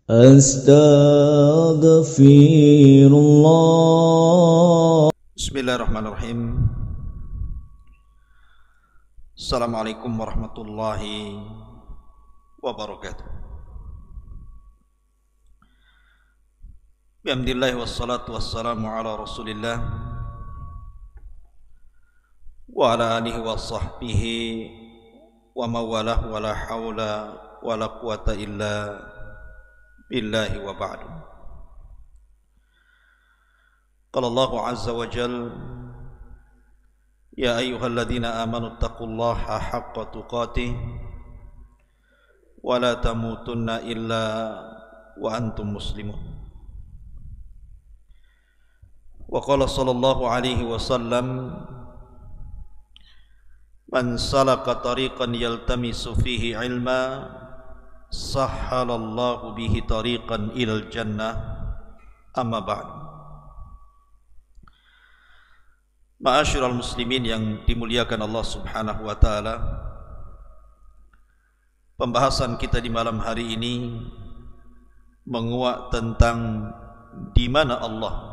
Astaghfirullah. Bismillahirrahmanirrahim. Assalamualaikum warahmatullahi wabarakatuh. Bihamdillah wassalatu wassalamu ala rasulillah wa ala alihi wa sahbihi wa mawalah wa la hawla wa la quwata illa billahi wa ba'du. Qala Allah azza wa jal, ya ayyuhalladzina amanu taqullaha haqqa tuqatih wa la tamutunna illa wa antum muslimun. Wa qala sallallahu alaihi wasallam, man salaka tariqan yaltamisu fihi ilma sahhalallahu bihi tariqan ilal jannah. Amma ba'd. Ma'asyiral muslimin yang dimuliakan Allah Subhanahu wa taala, pembahasan kita di malam hari ini menguak tentang di mana Allah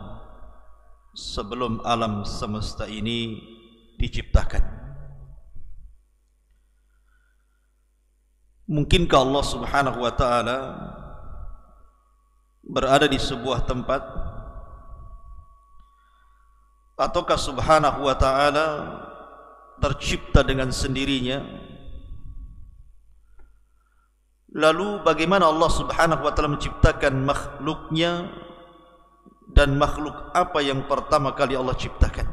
sebelum alam semesta ini diciptakan. Mungkinkah Allah Subhanahu wa taala berada di sebuah tempat, ataukah Subhanahu wa ta'ala tercipta dengan sendirinya? Lalu bagaimana Allah Subhanahu wa ta'ala menciptakan makhluknya, dan makhluk apa yang pertama kali Allah ciptakan?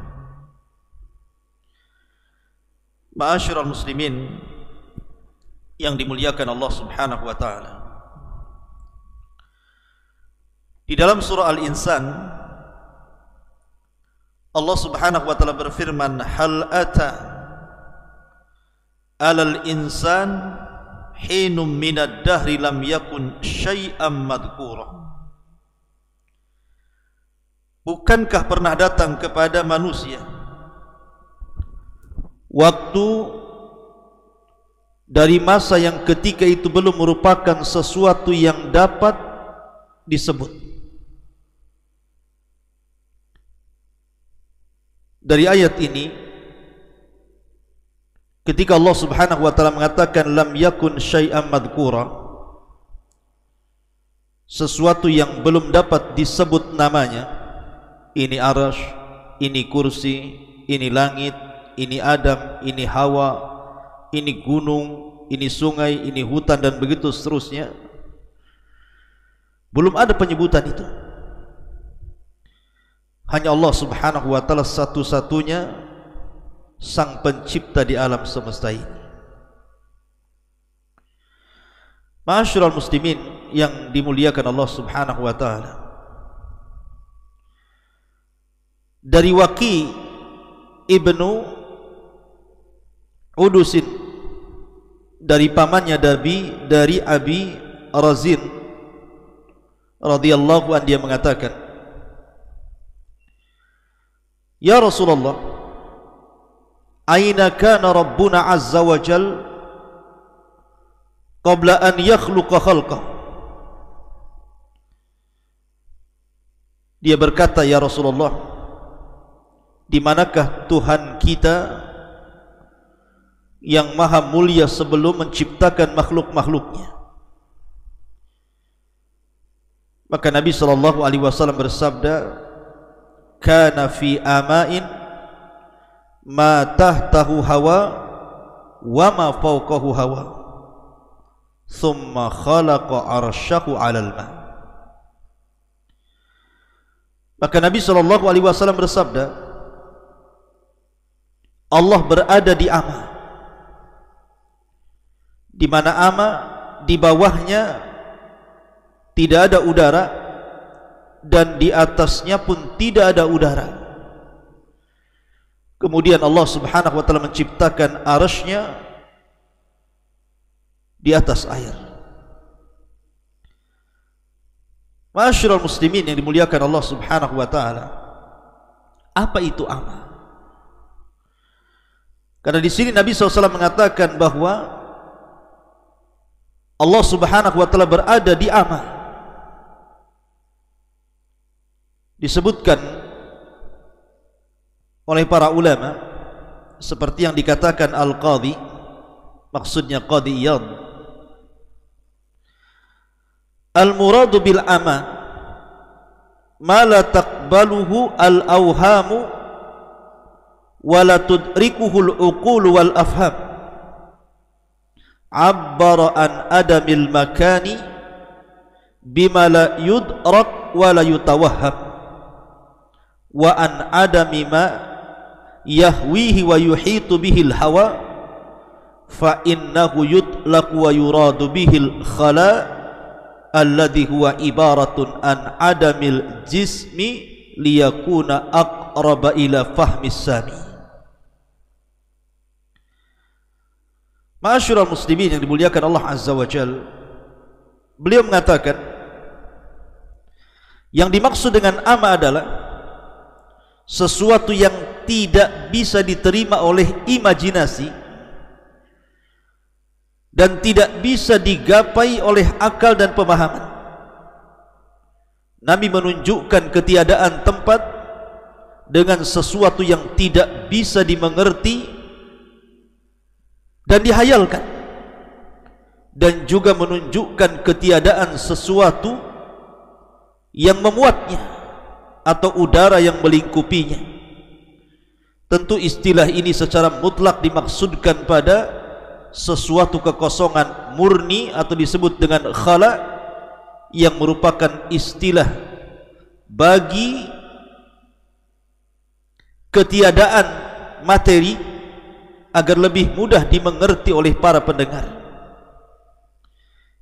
Ma'asyiral muslimin yang dimuliakan Allah Subhanahu wa ta'ala, di dalam surah Al-Insan Allah Subhanahu wa ta'ala berfirman, hal ata alal insan hinum minad dahri lam yakun syai'am madhkura. Bukankah pernah datang kepada manusia waktu dari masa yang ketika itu belum merupakan sesuatu yang dapat disebut? Dari ayat ini, ketika Allah Subhanahu wa ta'ala mengatakan lam yakun syai'an madhkura, sesuatu yang belum dapat disebut namanya, ini arasy, ini kursi, ini langit, ini Adam, ini Hawa, ini gunung, ini sungai, ini hutan, dan begitu seterusnya. Belum ada penyebutan itu. Hanya Allah Subhanahu wa ta'ala satu-satunya sang pencipta di alam semesta ini. Ma'asyiral muslimin yang dimuliakan Allah Subhanahu wa ta'ala, dari Waqi ibnu Udusin, dari pamannya dari Abi Razin radhiyallahu anhu, dia mengatakan, ya Rasulullah, aina kana Rabbuna azza wa jal qabla an yakhluqa khalqah? Dia berkata, ya Rasulullah, di manakah Tuhan kita yang maha mulia sebelum menciptakan makhluk-makhluknya? Maka Nabi SAW bersabda, kana fi ama'in ma tahtahu hawa wa ma fawqahu hawa thumma khalaqa arsyahu 'alal ma. Maka Nabi SAW bersabda, Allah berada di ama, di mana ama di bawahnya tidak ada udara, dan di atasnya pun tidak ada udara. Kemudian Allah Subhanahu wa ta'ala menciptakan arasy-Nya di atas air. Ma'asyiral muslimin yang dimuliakan Allah Subhanahu wa ta'ala, apa itu ama? Karena di sini Nabi SAW mengatakan bahwa Allah Subhanahu wa ta'ala berada di ama, disebutkan oleh para ulama seperti yang dikatakan Al-Qadhi, maksudnya Qadhi Iyad, al-muradu bil ama ma la taqbaluhu al-awhamu wa la tudrikuhu al-uqul wal afham, abbara an adamil makani bima la yudrak wa la yutawahham wa an adami ma yahwihi wa yuhitu bihil hawa fa innahu yutlaqu wa yuradu bihil khala alladhi huwa ibaratun an adamil jismi liyakuna aqraba ila fahmis sami. Ma'asyiral muslimin yang dimuliakan Allah Azza wa Jalla, beliau mengatakan yang dimaksud dengan ama adalah sesuatu yang tidak bisa diterima oleh imajinasi dan tidak bisa digapai oleh akal dan pemahaman. Nabi menunjukkan ketiadaan tempat dengan sesuatu yang tidak bisa dimengerti dan dihayalkan, dan juga menunjukkan ketiadaan sesuatu yang memuatnya atau udara yang melingkupinya. Tentu istilah ini secara mutlak dimaksudkan pada sesuatu kekosongan murni atau disebut dengan khala, yang merupakan istilah bagi ketiadaan materi agar lebih mudah dimengerti oleh para pendengar.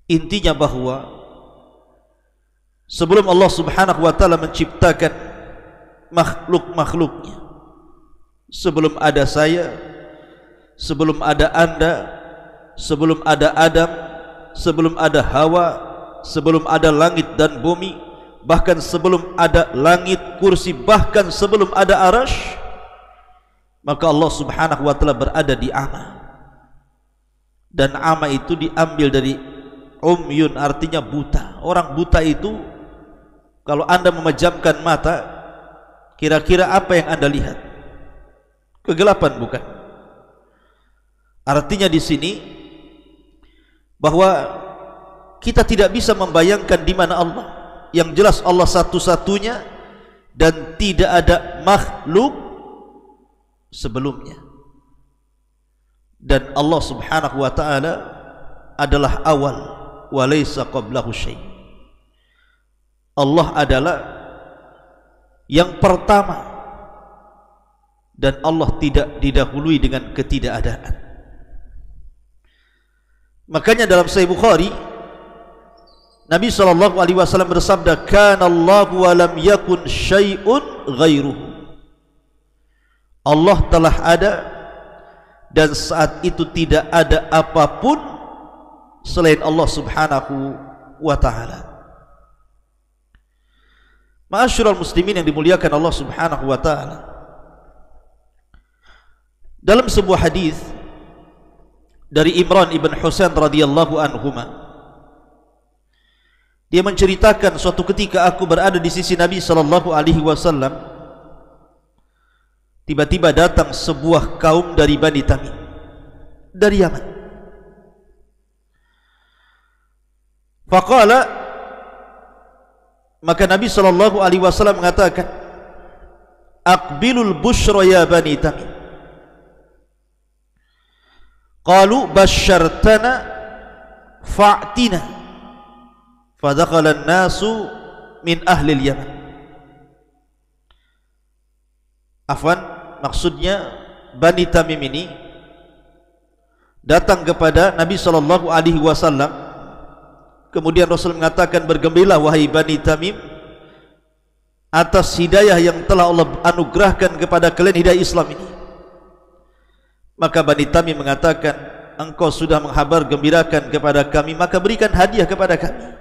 Intinya bahwa sebelum Allah Subhanahu wa taala menciptakan makhluk-makhluknya, sebelum ada saya, sebelum ada Anda, sebelum ada Adam, sebelum ada Hawa, sebelum ada langit dan bumi, bahkan sebelum ada langit, kursi, bahkan sebelum ada arasy, maka Allah Subhanahu wa taala berada di ama. Dan ama itu diambil dari umyun, artinya buta. Orang buta itu, kalau Anda memejamkan mata, kira-kira apa yang Anda lihat? Kegelapan, bukan? Artinya di sini bahwa kita tidak bisa membayangkan di mana Allah. Yang jelas Allah satu-satunya dan tidak ada makhluk sebelumnya. Dan Allah Subhanahu wa taala adalah awal wa laisa qablahu syai'. Allah adalah yang pertama dan Allah tidak didahului dengan ketidakadaan. Makanya dalam Sahih Bukhari Nabi SAW bersabda, kana Allahu wa lam yakun syai'un ghairuhu. Allah telah ada dan saat itu tidak ada apapun selain Allah Subhanahu wa ta'ala. Ma'asyiral muslimin yang dimuliakan Allah Subhanahu wa ta'ala, dalam sebuah hadis dari Imran ibn Husain radhiyallahu anhuma, dia menceritakan suatu ketika aku berada di sisi Nabi sallallahu alaihi wasallam, tiba-tiba datang sebuah kaum dari Bani Tamim, dari Yaman. Faqala, maka Nabi sallallahu alaihi wasallam mengatakan, aqbilul busyra ya Bani Tamim. Qalu basyartana fa'tina. Fadakhala an-nasu min ahli al-Yaman. Afwan, maksudnya Bani Tamim ini datang kepada Nabi sallallahu alaihi wasallam. Kemudian Rasul mengatakan, bergembiralah wahai Bani Tamim atas hidayah yang telah Allah anugerahkan kepada kalian, hidayah Islam ini. Maka Bani Tamim mengatakan, engkau sudah menghabar gembirakan kepada kami, maka berikan hadiah kepada kami.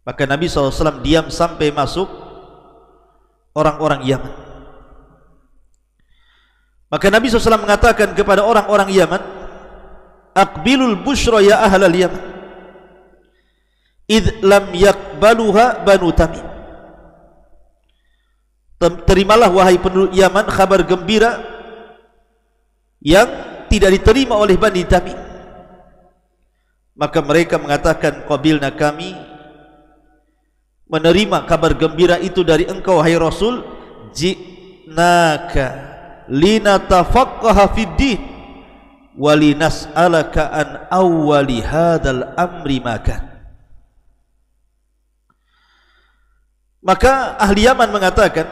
Maka Nabi SAW diam sampai masuk orang-orang Yaman. Maka Nabi SAW mengatakan kepada orang-orang Yaman, aqbilul busyra ya ahlal Yaman, idh lam yakbaluha Banu Tamim. terimalah wahai penduduk Yaman kabar gembira yang tidak diterima oleh Bani Tamim. Maka mereka mengatakan, qabilna, kami menerima kabar gembira itu dari engkau wahai Rasul. Ji'naka linatafaqqaha fid din wa linas'alaka an awwali hadzal amri makan. Maka ahli Yaman mengatakan,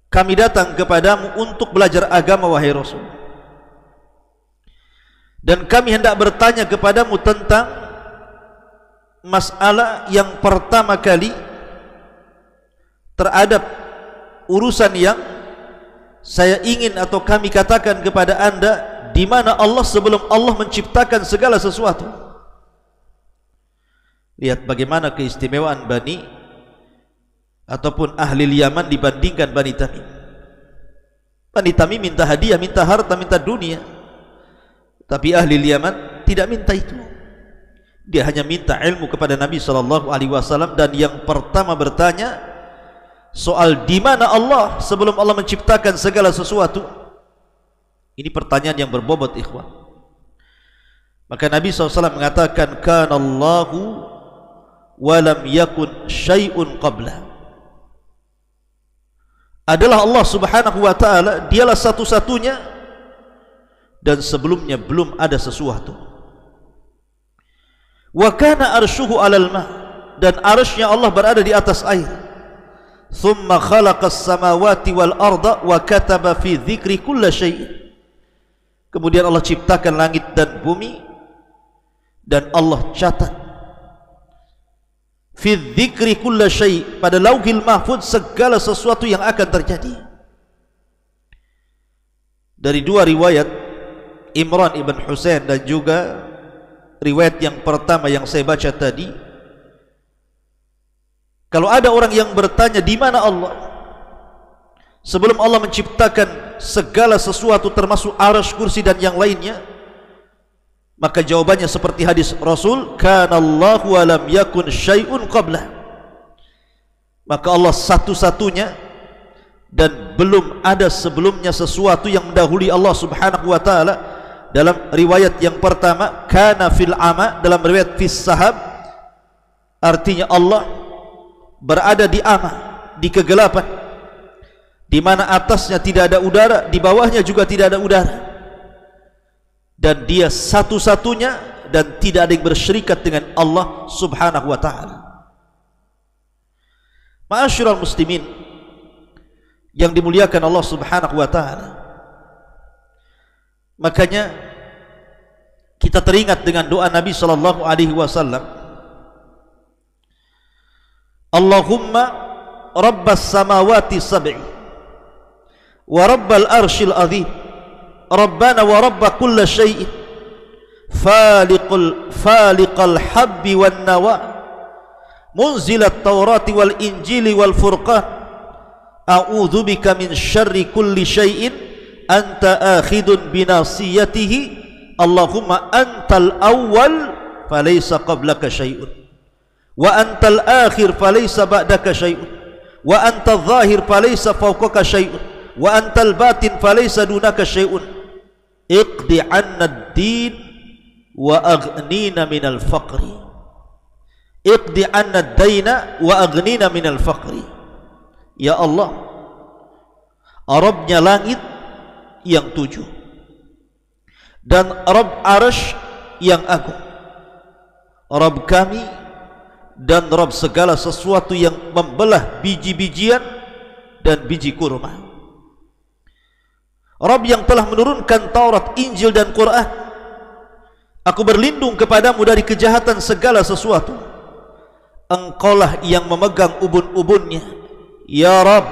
kami datang kepadamu untuk belajar agama wahai Rasul, dan kami hendak bertanya kepadamu tentang masalah yang pertama kali terhadap urusan yang saya ingin atau kami katakan kepada anda, di mana Allah sebelum Allah menciptakan segala sesuatu. Lihat bagaimana keistimewaan Bani ataupun ahli Yaman dibandingkan Bani Tamim. Bani Tamim minta hadiah, minta harta, minta dunia, tapi ahli Yaman tidak minta itu. Dia hanya minta ilmu kepada Nabi SAW, dan yang pertama bertanya soal di mana Allah sebelum Allah menciptakan segala sesuatu. Ini pertanyaan yang berbobot, ikhwan. Maka Nabi SAW mengatakan, kana Allahu wa lam yakun syai'un qabla. Adalah Allah Subhanahu wa ta'ala, dialah satu-satunya, dan sebelumnya belum ada sesuatu. Wa kana arshuhu 'alal ma', dan arsy-Nya Allah berada di atas air. Thumma khalaqas samawati wal arda wa kataba fi dzikri kulli syai'. Kemudian Allah ciptakan langit dan bumi, dan Allah catat fi dzikri kulli syai', pada lauhil mahfuz segala sesuatu yang akan terjadi. Dari dua riwayat, Imran ibn Husain dan juga riwayat yang pertama yang saya baca tadi, kalau ada orang yang bertanya di mana Allah sebelum Allah menciptakan segala sesuatu termasuk arsy, kursi dan yang lainnya, maka jawabannya seperti hadis Rasul, kana Allahu wa lam yakun syai'un qabla. Maka Allah satu-satunya dan belum ada sebelumnya sesuatu yang mendahului Allah Subhanahu wa ta'ala. Dalam riwayat yang pertama, kana fil ama, dalam riwayat fis sahab, artinya Allah berada di ama, di kegelapan, di mana atasnya tidak ada udara, di bawahnya juga tidak ada udara, dan dia satu-satunya dan tidak ada yang bersyirikat dengan Allah Subhanahu wa ta'ala. Ma'asyiral muslimin yang dimuliakan Allah Subhanahu wa ta'ala, makanya kita teringat dengan doa Nabi sallallahu alaihi wasallam, Allahumma rabbas samawati sab'i wa rabbal arshil azim, rabbana wa rabba kulli syai'in, faliqal habbi wan nawa, munzilat taurati wal injili wal furqan, a'udzu bika min syarri kulli syai'in anta akhidun binasiyatihi, Allahumma antal awwal falaysa qablaka syai'un, wa antal akhir falaysa ba'daka syai'un, wa antal zahir falaysa fawqaka syai'un, wa antal batin falaysa dunaka syai'un, iqdi 'anna ad-din wa aghnina minal faqri, iqdi 'anna ad-daina wa aghnina minal faqri. Ya Allah, Rabbnya langit yang 7 dan Rabb arsy yang agung, Rabb kami dan Rabb segala sesuatu yang membelah biji-bijian dan biji kurma, Rabb yang telah menurunkan Taurat, Injil dan Quran. Aku berlindung kepadamu dari kejahatan segala sesuatu. Engkaulah yang memegang ubun-ubunnya, ya Rabb,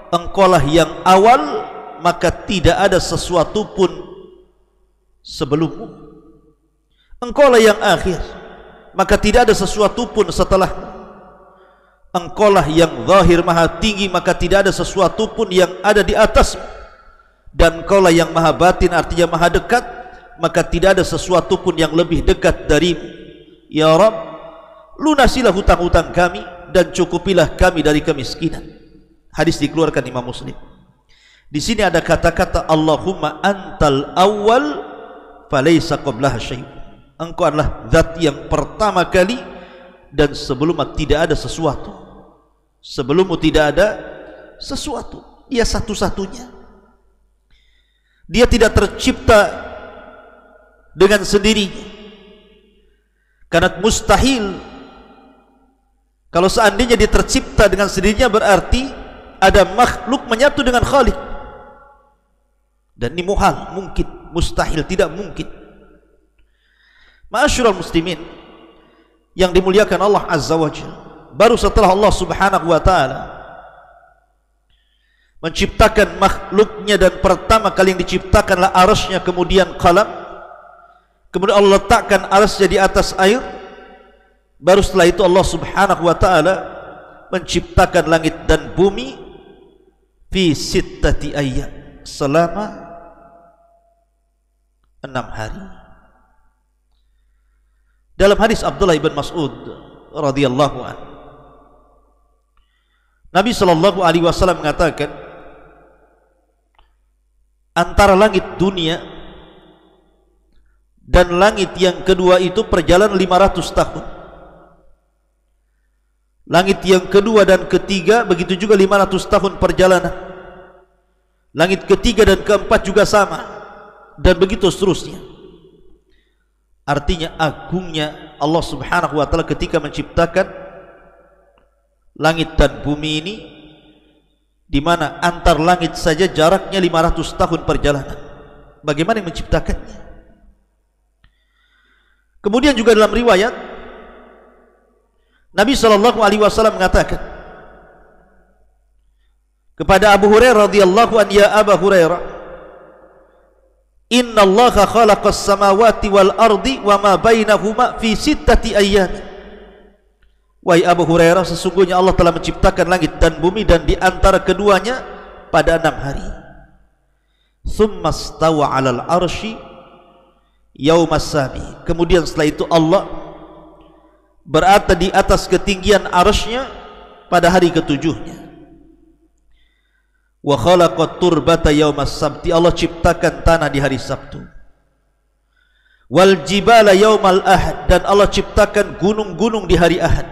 engkaulah yang awal, maka tidak ada sesuatu pun sebelummu. Engkaulah yang akhir, maka tidak ada sesuatu pun setelahmu. Engkaulah yang zahir maha tinggi, maka tidak ada sesuatu pun yang ada di atasmu. Dan engkaulah yang maha batin, artinya maha dekat, maka tidak ada sesuatu pun yang lebih dekat darimu. Ya Rabb, lunasilah hutang-hutang kami dan cukupilah kami dari kemiskinan. Hadis dikeluarkan Imam Muslim. Di sini ada kata-kata Allahumma antal awwal falaysa qablaha syai'. Engkau adalah zat yang pertama kali dan sebelumnya tidak ada sesuatu. Sebelummu tidak ada sesuatu. Dia satu-satunya. Dia tidak tercipta dengan sendirinya. Karena mustahil kalau seandainya dia tercipta dengan sendirinya, berarti ada makhluk menyatu dengan Khalik. Dan ini muhal, mungkin, mustahil, tidak mungkin. Ma'asyiral muslimin yang dimuliakan Allah Azza wa Jalla, baru setelah Allah Subhanahu wa taala menciptakan makhluknya, dan pertama kali yang diciptakanlah arasy-Nya, kemudian qalam, kemudian Allah letakkan arasy-Nya di atas air, baru setelah itu Allah Subhanahu wa taala menciptakan langit dan bumi fi sittati ayyam, selama 6 hari. Dalam hadis Abdullah ibn Mas'ud radhiyallahu anhu, Nabi sallallahu alaihi wasallam mengatakan, antara langit dunia dan langit yang kedua itu perjalanan 500 tahun. Langit yang kedua dan ketiga begitu juga 500 tahun perjalanan. Langit ketiga dan keempat juga sama, dan begitu seterusnya. Artinya agungnya Allah Subhanahu wa taala ketika menciptakan langit dan bumi ini, di mana antar langit saja jaraknya 500 tahun perjalanan. Bagaimana yang menciptakannya? Kemudian juga dalam riwayat Nabi sallallahu alaihi wasallam mengatakan kepada Abu Hurairah radhiyallahu anhu, ya Abu Hurairah, inna Allaha khalaqas samawati wal ardi wa ma bainahuma fi sittati ayyam. Wahai Abu Hurairah, sesungguhnya Allah telah menciptakan langit dan bumi dan di antara keduanya pada 6 hari. Tsumma stawa 'alal arsy yaumas sabi. Kemudian setelah itu Allah berada di atas ketinggian arsy-Nya pada hari ketujuhnya. Wa khalaqat turbata yaumas sabti. Allah ciptakan tanah di hari Sabtu. Wal jibala yaumal ahad. Dan Allah ciptakan gunung-gunung di hari Ahad.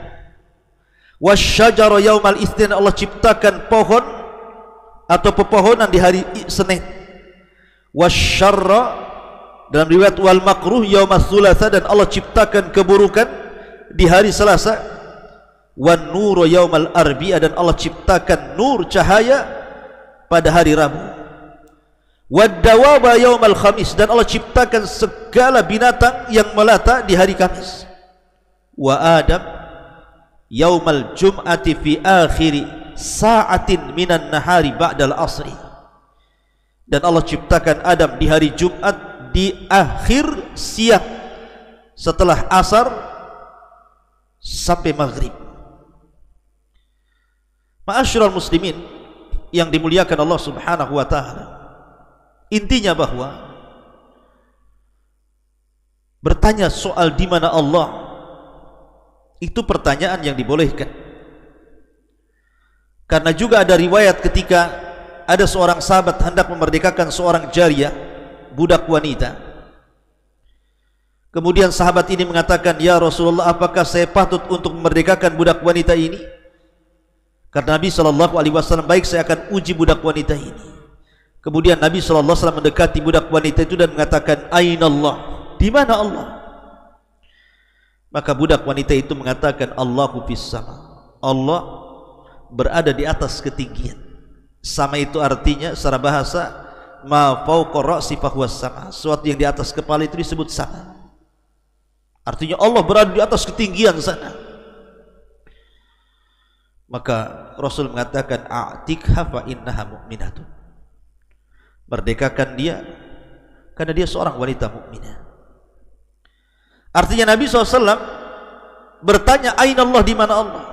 Wasyajara yaumal itsnin. Allah ciptakan pohon atau pepohonan di hari Senin. Wasyarra, dalam riwayat wal makruh yaumas tsulatsa. Dan Allah ciptakan keburukan di hari Selasa. Wan nuru yaumal arbi'a. Dan Allah ciptakan nur, cahaya, pada hari Rabu. Wad-dawaba yaumal khamis. Dan Allah ciptakan segala binatang yang melata di hari Kamis. Wa Adam yaumal jum'ati fi akhiri sa'atin minan nahari ba'dal asri. Dan Allah ciptakan Adam di hari Jumat di akhir siang setelah asar sampai maghrib. Ma'asyiral muslimin yang dimuliakan Allah Subhanahu wa taala, intinya bahwa bertanya soal di mana Allah itu pertanyaan yang dibolehkan. Karena juga ada riwayat ketika ada seorang sahabat hendak memerdekakan seorang jariyah, budak wanita. Kemudian sahabat ini mengatakan, "Ya Rasulullah, apakah saya patut untuk memerdekakan budak wanita ini?" Karena Nabi SAW, baik, saya akan uji budak wanita ini. Kemudian Nabi SAW mendekati budak wanita itu dan mengatakan, Aina Allah, di mana Allah? Maka budak wanita itu mengatakan, Allahu fis sama. Allah berada di atas ketinggian. Sama itu artinya secara bahasa, ma fawqa ra'si fahuwas sama. Sesuatu yang di atas kepala itu disebut sama. Artinya Allah berada di atas ketinggian sana. Maka Rasul mengatakan, a'tikha fa innaha mu'minatun. Merdekakan dia karena dia seorang wanita mukminah. Artinya Nabi SAW bertanya, Aina Allah, di mana Allah?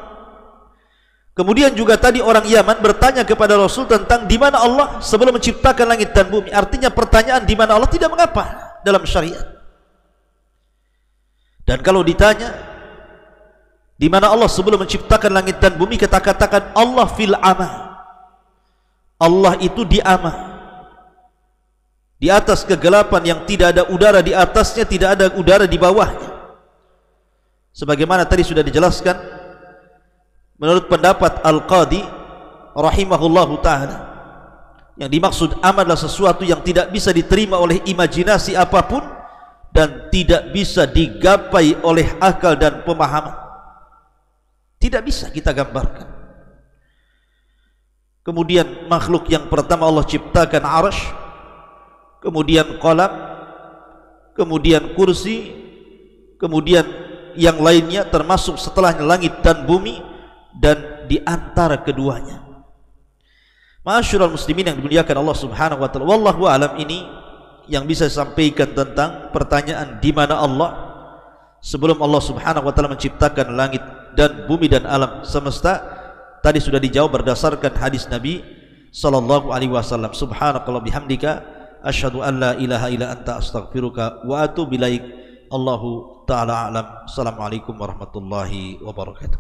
Kemudian juga tadi orang Yaman bertanya kepada Rasul tentang di mana Allah sebelum menciptakan langit dan bumi. Artinya pertanyaan di mana Allah tidak mengapa dalam syariat. Dan kalau ditanya di mana Allah sebelum menciptakan langit dan bumi, kita katakan Allah fil ama. Allah itu diamah, di atas kegelapan yang tidak ada udara di atasnya, tidak ada udara di bawahnya. Sebagaimana tadi sudah dijelaskan, menurut pendapat Al-Qadi rahimahullahu ta'ala, yang dimaksud aman adalah sesuatu yang tidak bisa diterima oleh imajinasi apapun dan tidak bisa digapai oleh akal dan pemahaman. Tidak bisa kita gambarkan. Kemudian makhluk yang pertama Allah ciptakan arsy, kemudian qalam, kemudian kursi, kemudian yang lainnya termasuk setelahnya langit dan bumi, dan di antara keduanya. Ma'asyiral muslimin yang dimuliakan Allah Subhanahu wa taala, wallahu alam, ini yang bisa sampaikan tentang pertanyaan di mana Allah sebelum Allah Subhanahu wa taala menciptakan langit dan bumi dan alam semesta. Tadi sudah dijawab berdasarkan hadis Nabi sallallahu alaihi wasallam. Subhanakallah bihamdika asyhadu an la ilaha illa anta astaghfiruka wa atubu ilaik. Allahu ta'ala a'lam. Assalamualaikum warahmatullahi wabarakatuh.